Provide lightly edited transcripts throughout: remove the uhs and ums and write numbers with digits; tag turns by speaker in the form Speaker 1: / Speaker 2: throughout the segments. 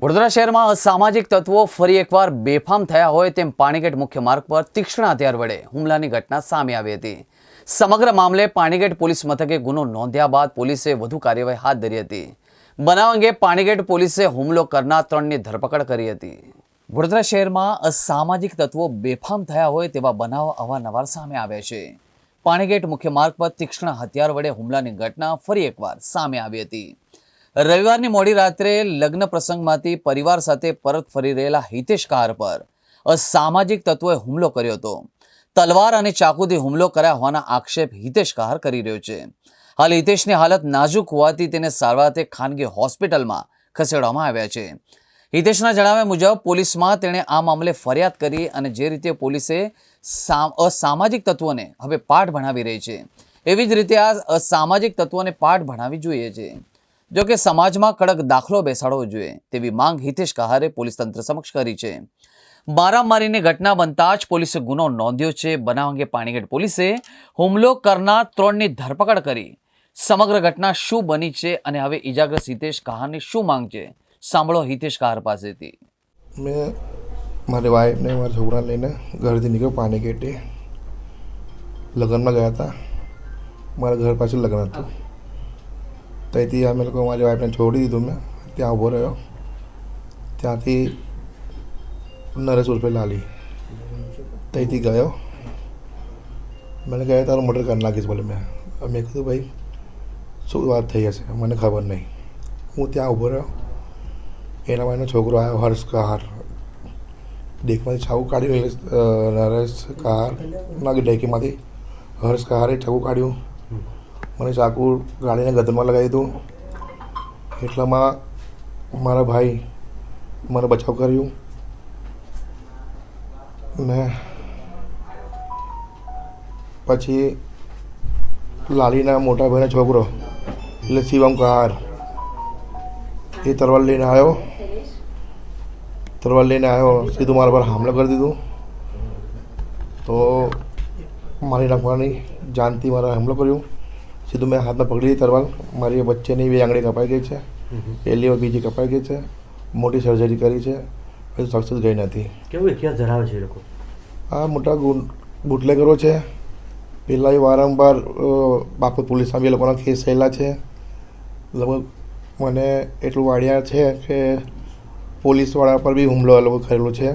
Speaker 1: વડોદરા શહેરમાં અસામાજિક તત્વો ફરી એકવાર બેફામ થયા હોય તેમ પાણીગેટ મુખ્ય માર્ગ પર તીક્ષ્ણ હથિયાર વડે હુમલાની ઘટના સામે આવી હતી। સમગ્ર મામલે પાણીગેટ પોલીસ મથકે ગુનો નોંધ્યા બાદ પોલીસે વધુ કાર્યવાહી હાથ ધરી હતી। બનાવ અંગે પાણીગેટ પોલીસે હુમલો કરનાર 3ની ધરપકડ કરી હતી। વડોદરા શહેરમાં અસામાજિક તત્વો બેફામ થયા હોય તેવા બનાવ અવારનવાર સામે આવ્યા છે। પાણીગેટ મુખ્ય માર્ગ પર તીક્ષ્ણ હથિયાર વડે હુમલાની ઘટના ફરી એકવાર સામે આવી હતી। રવિવારની મોડી રાત્રે લગ્ન પ્રસંગમાંથી પરિવાર સાથે પરત ફરી રહેલા હિતેશ કહાર પર અસામાજિક તત્વોએ હુમલો કર્યો હતો। તલવાર અને ચાકુથી હુમલો કર્યા હોવાના આક્ષેપ હિતેશ કહાર કરી રહ્યો છે। હાલ હિતેશની હાલત નાજુક હોવાથી તેને સારવાર ખાનગી હોસ્પિટલમાં ખસેડવામાં આવ્યા છે। હિતેશના જણાવ્યા મુજબ પોલીસમાં તેણે આ મામલે ફરિયાદ કરી અને જે રીતે પોલીસે અસામાજિક તત્વોને હવે પાઠ ભણાવી રહી છે એવી જ રીતે આ અસામાજિક તત્વોને પાઠ ભણાવી જોઈએ છે। જો કે સમાજમાં કડક દાખલો બેસાડવો જોઈએ તેવી માંગ હિતેશ કહારે પોલીસ તંત્ર સમક્ષ કરી છે। મારામારીની ઘટના બનતા જ પોલીસે ગુનો નોંધ્યો છે। બનાવ અંગે પાણીગેટ પોલીસે હુમલો કરનાર 3ની ધરપકડ કરી। સમગ્ર ઘટના શું બની છે અને હવે ઇજાગ્રસ્ત હિતેશ કહારની શું માંગ છે, સાંભળો હિતેશ કહાર પાસેથી।
Speaker 2: મેં મારી વાઈફને મારા છોકરાને લઈને ઘરેથી નીકળ્યો પાણીગેટે લગ્નમાં ગયા હતા। મારા ઘર પાસે લગ્ન હતું। ત્યાંથી અમે લોકો મારી વાઈફને છોડી દીધું। મેં ત્યાં ઊભો રહ્યો। ત્યાંથી નરેશ ઉર્ફે લાલી ત્યાંથી ગયો। મને કહે તારું મર્ડર કરી નાખીશ બોલે। મેં કીધું ભાઈ શું વાત થઈ હશે, મને ખબર નહીં। હું ત્યાં ઊભો રહ્યો। એના માનો છોકરો આવ્યો હર્ષ કહાર, ડેકમાંથી ચાકુ કાઢી નરેશ કહારના ડેકીમાંથી હર્ષ કહારે ચાકુ કાઢ્યું। મને ચાકુ ગાડીને ગદરમાં લગાવી દીધું। એટલામાં મારા ભાઈ મને બચાવ કર્યું ને પછી લાલીના મોટા ભાઈનો છોકરો એટલે શિવમ કહાર એ તરવાર લઈને આવ્યો। સીધું મારા પર હુમલો કરી દીધું। તો મારી નાખવાની જાનથી મારા હુમલો કર્યો। સીધું મેં હાથમાં પકડી તરવાર। મારી વચ્ચેની 2 આંગળી કપાઈ ગઈ છે, પહેલી और બીજી કપાઈ ગઈ છે। મોટી સર્જરી કરી છે, હજુ સક્સેસ ગઈ નથી।
Speaker 3: કેવું ઇતિહાસ ધરાવે છે એ લોકો?
Speaker 2: આ મોટા બુટલેગરો છે। પહેલાં વારંવાર બાપત પોલીસમાં બી એ લોકોના કેસ થયેલા છે। લગભગ મને એટલું આઈડિયા છે કે પોલીસવાળા પર બી હુમલો એ લોકો કરેલો છે।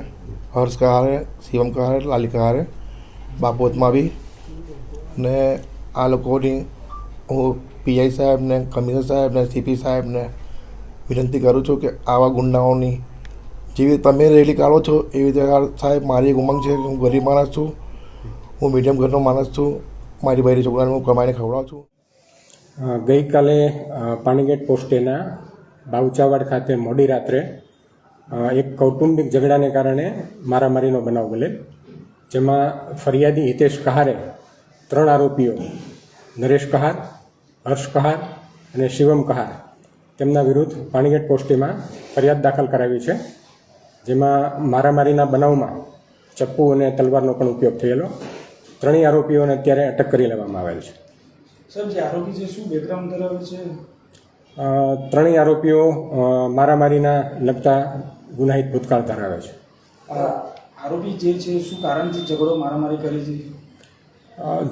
Speaker 2: હર્ષ કહારે, શિવમ કહારે, લાલી કહારે બાપતમાં બી। ને આ લોકોની હું પીઆઈ સાહેબને, કમિશનર સાહેબને, સીપી સાહેબને વિનંતી કરું છું કે આવા ગુંડાઓની જેવી તમે રેલી કાઢો છો એવી રીતે સાહેબ મારી એક ઉમંગ છે કે હું ગરીબ માણસ છું, હું મીડિયમ ઘરનો માણસ છું। મારી ભાઈની છોકરાને હું કમાઈને ખવડાવું છું।
Speaker 4: ગઈકાલે પાણીગેટ પોસ્ટેના બાવચાવાડ ખાતે મોડી રાત્રે એક કૌટુંબિક ઝઘડાને કારણે મારામારીનો બનાવ બનેલ, જેમાં ફરિયાદી હિતેશ કહારે 3 આરોપીઓ નરેશ કહાર, હર્ષ કહાર અને શિવમ કહાર તેમના વિરુદ્ધ પાણીગેટ પોસ્ટેમાં ફરિયાદ દાખલ કરાવી છે। જેમાં મારામારીના બનાવમાં ચપ્પુ અને તલવારનો પણ ઉપયોગ થયેલો। 3 આરોપીઓને અત્યારે અટક કરી લેવામાં આવેલ છે।
Speaker 5: સર, જે આરોપી છે શું બેકગ્રાઉન્ડ ધરાવે છે?
Speaker 4: 3 આરોપીઓ મારામારીના લગતા ગુનાહિત ભૂતકાળ ધરાવે છે।
Speaker 5: આરોપી જે છે શું કારણથી ઝઘડો મારામારી કરી છે?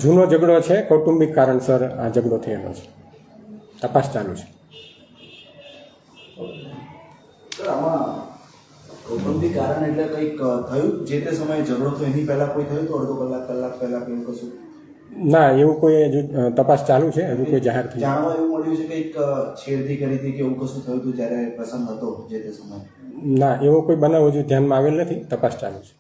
Speaker 4: જૂનો ઝઘડો છે, કૌટુંબિક કારણસર આ ઝઘડો થયેલો છે। તપાસ ચાલુ છે।
Speaker 6: સર, આમાં કૌટુંબિક કારણ એટલે કંઈક થયું જે તે સમયે ઝઘડો થયો એની પહેલાં કોઈ થયું તો અડધો કલાક પહેલાં કેવું કશું?
Speaker 4: ના, એવું કોઈ હજુ તપાસ ચાલુ છે, હજુ કોઈ જાહેર થયું
Speaker 6: જાણવા એવું મળ્યું છે કંઈક છેડતી કરી હતી કે એવું કશું થયું હતું જ્યારે પ્રસંગ હતો જે તે સમયે?
Speaker 4: ના, એવો કોઈ બનાવ હજુ ધ્યાનમાં આવેલ નથી, તપાસ ચાલુ છે।